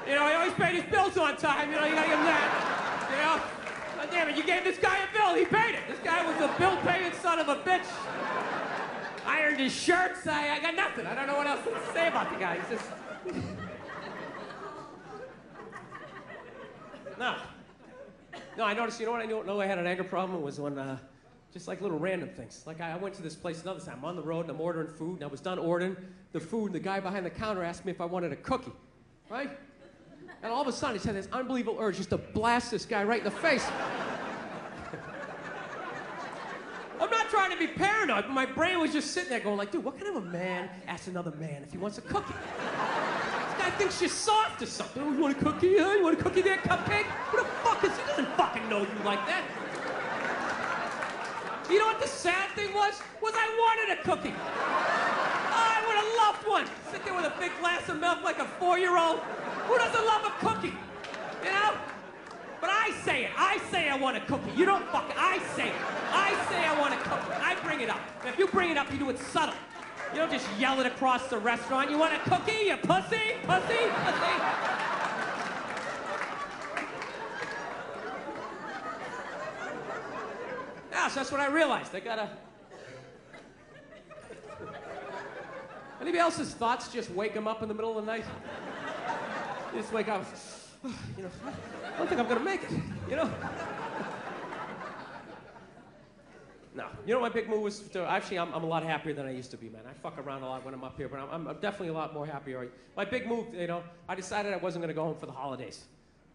You know, he always paid his bills on time. You know, you gotta give him that. You know? But damn it, you gave this guy a bill, he paid it. This guy was a bill-paying son of a bitch. Ironed his shirts, I got nothing. I don't know what else to say about the guy. He's just... No, I noticed, you know what I know I had an anger problem was when, just like little random things. Like I went to this place another time, I'm on the road and I'm ordering food, and I was done ordering the food, and the guy behind the counter asked me if I wanted a cookie, right? And all of a sudden he had this unbelievable urge just to blast this guy right in the face. I'm not trying to be paranoid, but my brain was just sitting there going like, dude, what kind of a man asks another man if he wants a cookie? This guy thinks you're soft or something. Oh, you want a cookie? You want a cookie there, cupcake? Who the fuck is he? He doesn't fucking know you like that. You know what the sad thing was? I wanted a cookie. I would have loved one. Sit there with a big glass of milk like a 4-year-old. Who doesn't love a cookie? You know? But I say it. I say I want a cookie. You don't fucking... I say it. I say I want a cookie. I bring it up. And if you bring it up, you do it subtle. You don't just yell it across the restaurant. You want a cookie, you pussy? Pussy? Pussy? Yeah, so that's what I realized. I gotta... Anybody else's thoughts just wake them up in the middle of the night? You just wake up... You know, I don't think I'm gonna make it, you know? No. You know what my big move was? Actually, I'm a lot happier than I used to be, man. I fuck around a lot when I'm up here, but I'm definitely a lot more happier. My big move, you know, I decided I wasn't gonna go home for the holidays.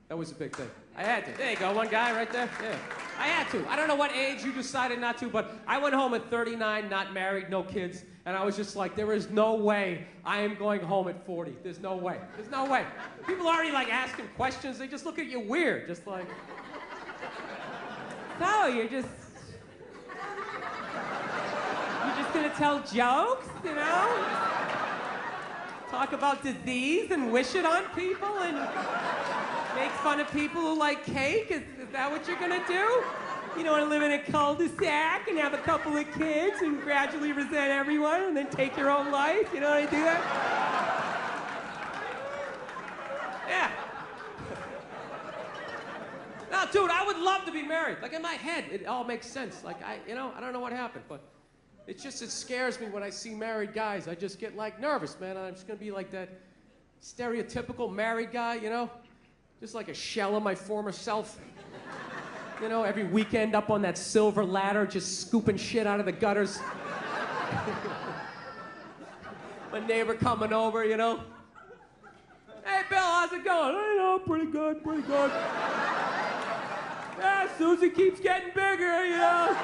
That was a big thing. I had to. There you go, one guy right there. Yeah. I had to. I don't know what age you decided not to, but I went home at 39, not married, no kids, and I was just like, there is no way I am going home at 40. There's no way. There's no way. People are already like asking questions. They just look at you weird, just like, so you're just gonna tell jokes, you know? Talk about disease and wish it on people and make fun of people who like cake? Is that what you're gonna do? You don't want to live in a cul-de-sac and have a couple of kids and gradually resent everyone and then take your own life? You know how to do that? Yeah. Now, dude, I would love to be married. Like, in my head, it all makes sense. Like, I don't know what happened, but it scares me when I see married guys. I just get, like, nervous, man. I'm just gonna be like that stereotypical married guy, you know? Just like a shell of my former self. You know, every weekend up on that silver ladder, just scooping shit out of the gutters. My neighbor coming over, you know. Hey, Bill, how's it going? I know, pretty good, pretty good. Yeah, Susie keeps getting bigger, you know.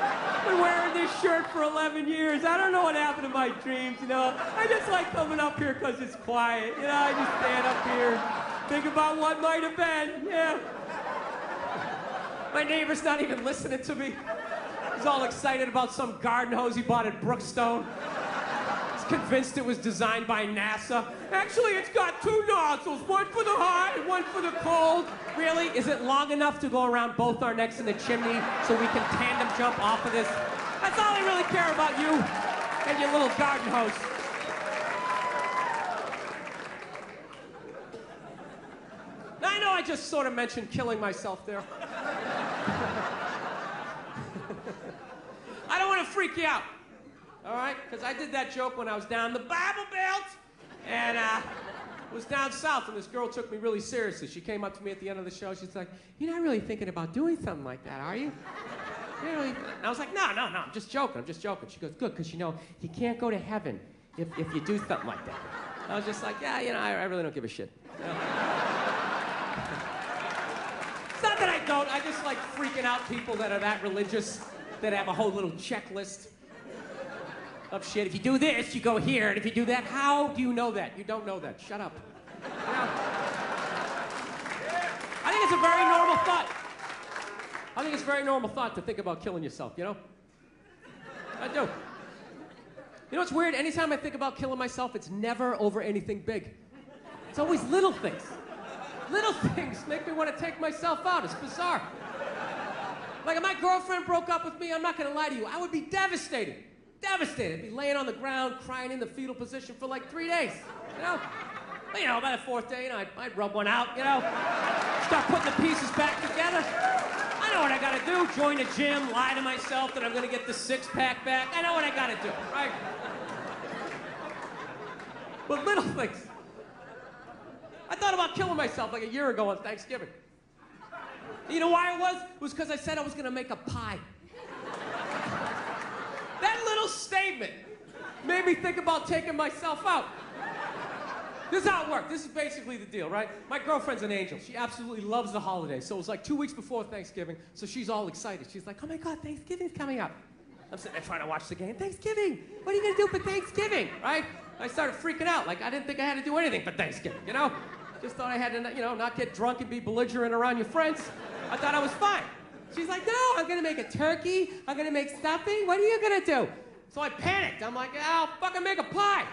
Been wearing this shirt for 11 years. I don't know what happened to my dreams, you know. I just like coming up here because it's quiet, you know. I just stand up here, think about what might have been, yeah. My neighbor's not even listening to me. He's all excited about some garden hose he bought at Brookstone. He's convinced it was designed by NASA. Actually, it's got 2 nozzles, one for the hot and one for the cold. Really? Is it long enough to go around both our necks in the chimney so we can tandem jump off of this? That's all I really care about, you and your little garden hose. Now, I know I just sort of mentioned killing myself there. I don't want to freak you out, all right? Because I did that joke when I was down the Bible Belt, and was down south, and this girl took me really seriously. She came up to me at the end of the show. She's like, "You're not really thinking about doing something like that, are you?" Really? And I was like, no, I'm just joking. She goes, good, because you know, you can't go to heaven if you do something like that. I was just like, yeah, you know, I really don't give a shit. You know? It's not that I don't. I just like freaking out people that are that religious, that have a whole little checklist of shit. If you do this, you go here, and if you do that, how do you know that? You don't know that. Shut up. You know? I think it's a very normal thought. I think it's a very normal thought to think about killing yourself, you know? I do. You know what's weird? Anytime I think about killing myself, it's never over anything big. It's always little things. Little things make me want to take myself out. It's bizarre. Like, if my girlfriend broke up with me, I'm not going to lie to you, I would be devastated. Devastated. I'd be laying on the ground, crying in the fetal position for like 3 days, you know? But, you know, by the fourth day, you know, I'd rub one out, you know, start putting the pieces back together. I know what I gotta do. Join a gym, lie to myself that I'm gonna get the six-pack back. I know what I gotta do, right? But little things. I thought about killing myself like a year ago on Thanksgiving. You know why it was? It was because I said I was gonna make a pie. That little statement made me think about taking myself out. This is how it worked. This is basically the deal, right? My girlfriend's an angel. She absolutely loves the holidays. So it was like 2 weeks before Thanksgiving, so she's all excited. She's like, oh my God, Thanksgiving's coming up. I'm sitting there trying to watch the game. Thanksgiving! What are you gonna do for Thanksgiving, right? I started freaking out. Like, I didn't think I had to do anything for Thanksgiving, you know? Just thought I had to, you know, not get drunk and be belligerent around your friends. I thought I was fine. She's like, no, I'm gonna make a turkey. I'm gonna make stuffing. What are you gonna do? So I panicked. I'm like, I'll fucking make a pie.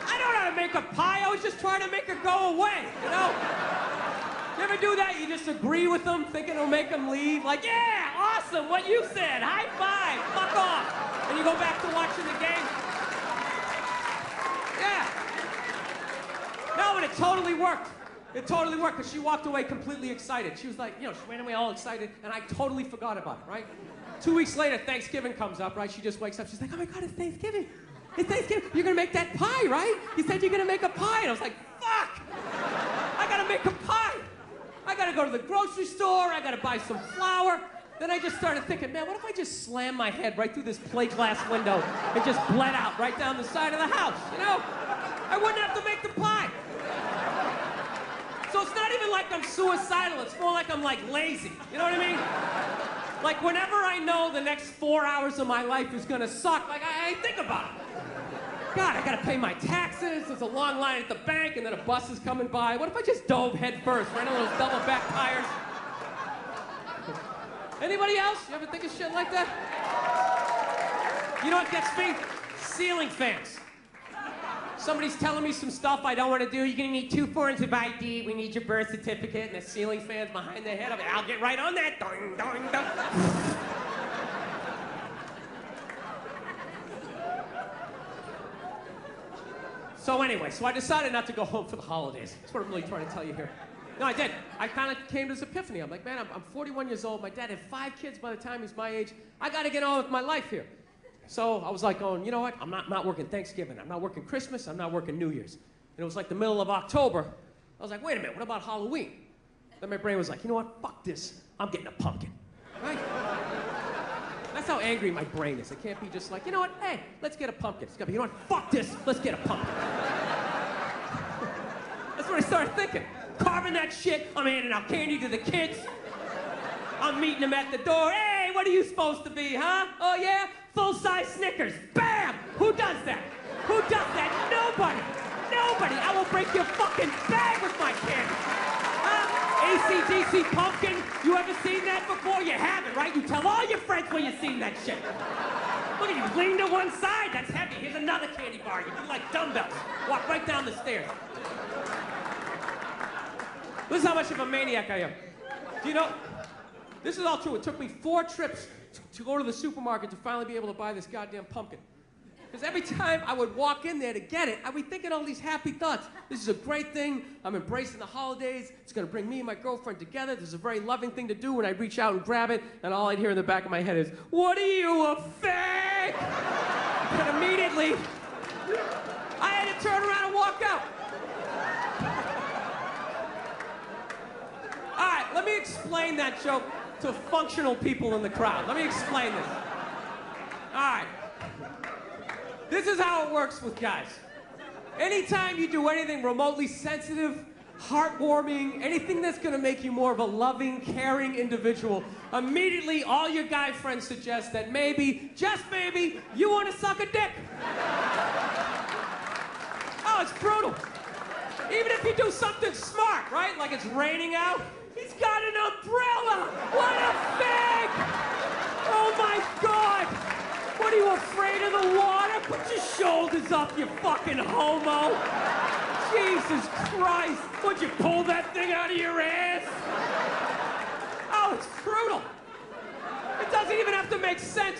I don't know how to make a pie. I was just trying to make her go away, you know? You ever do that? You just agree with them, thinking it'll make them leave? Like, yeah, awesome, what you said. High five, fuck off. And you go back to watching the game. Yeah. No, but it totally worked. It totally worked, because she walked away completely excited. She was like, you know, she ran away all excited, and I totally forgot about it, right? 2 weeks later, Thanksgiving comes up, right? She just wakes up. She's like, oh my God, it's Thanksgiving. It's Thanksgiving. You're gonna make that pie, right? You said you're gonna make a pie. And I was like, fuck! I gotta make a pie. I gotta go to the grocery store. I gotta buy some flour. Then I just started thinking, man, what if I just slammed my head right through this plate glass window and just bled out right down the side of the house, you know? I wouldn't have to make the pie. So it's not even like I'm suicidal. It's more like I'm like lazy. You know what I mean? Like whenever I know the next 4 hours of my life is gonna suck, like I think about it. God, I gotta pay my taxes, there's a long line at the bank, and then a bus is coming by. What if I just dove head first, right on those double back tires? Anybody else? You ever think of shit like that? You know what gets me? Ceiling fans. Somebody's telling me some stuff I don't want to do. You're gonna need 2 forms of ID. We need your birth certificate, and the ceiling fan's behind their head. I'll get right on that. Doing, doing, doing. So anyway, I decided not to go home for the holidays. That's what I'm really trying to tell you here. No, I did. I kind of came to this epiphany. I'm like, man, I'm 41 years old. My dad had 5 kids by the time he's my age. I got to get on with my life here. So I was like going, you know what? I'm not working Thanksgiving. I'm not working Christmas. I'm not working New Year's. And it was like the middle of October. I was like, wait a minute, what about Halloween? Then my brain was like, you know what? Fuck this. I'm getting a pumpkin. Right? That's how angry my brain is. It can't be just like, you know what? Hey, let's get a pumpkin. It's got to be, you know what? Fuck this. Let's get a pumpkin. That's what I started thinking. Carving that shit. I'm handing out candy to the kids. I'm meeting them at the door. Hey, what are you supposed to be, huh? Oh, yeah? Full-size Snickers. Bam! Who does that? Who does that? Nobody. Nobody. I will break your fucking bag with my candy. AC/DC pumpkin. You ever seen that before? You haven't, right? You tell all your friends when you've seen that shit. Look at you, lean to one side. That's heavy. Here's another candy bar. You do like dumbbells. Walk right down the stairs. This is how much of a maniac I am. Do you know? This is all true. It took me 4 trips to go to the supermarket to finally be able to buy this goddamn pumpkin. Because every time I would walk in there to get it, I'd be thinking all these happy thoughts. This is a great thing. I'm embracing the holidays. It's going to bring me and my girlfriend together. This is a very loving thing to do. And I'd reach out and grab it, and all I'd hear in the back of my head is, what are you, a fag? And immediately, I had to turn around and walk out. All right, let me explain that joke to functional people in the crowd. Let me explain this. All right. This is how it works with guys. Anytime you do anything remotely sensitive, heartwarming, anything that's gonna make you more of a loving, caring individual, immediately all your guy friends suggest that maybe, just maybe, you wanna suck a dick. Oh, it's brutal. Even if you do something smart, right? Like it's raining out, he's got an umbrella! What a fag! Oh my God! What, are you afraid of the water? Put your shoulders up, you fucking homo! Jesus Christ! Would you pull that thing out of your ass? Oh, it's brutal! It doesn't even have to make sense.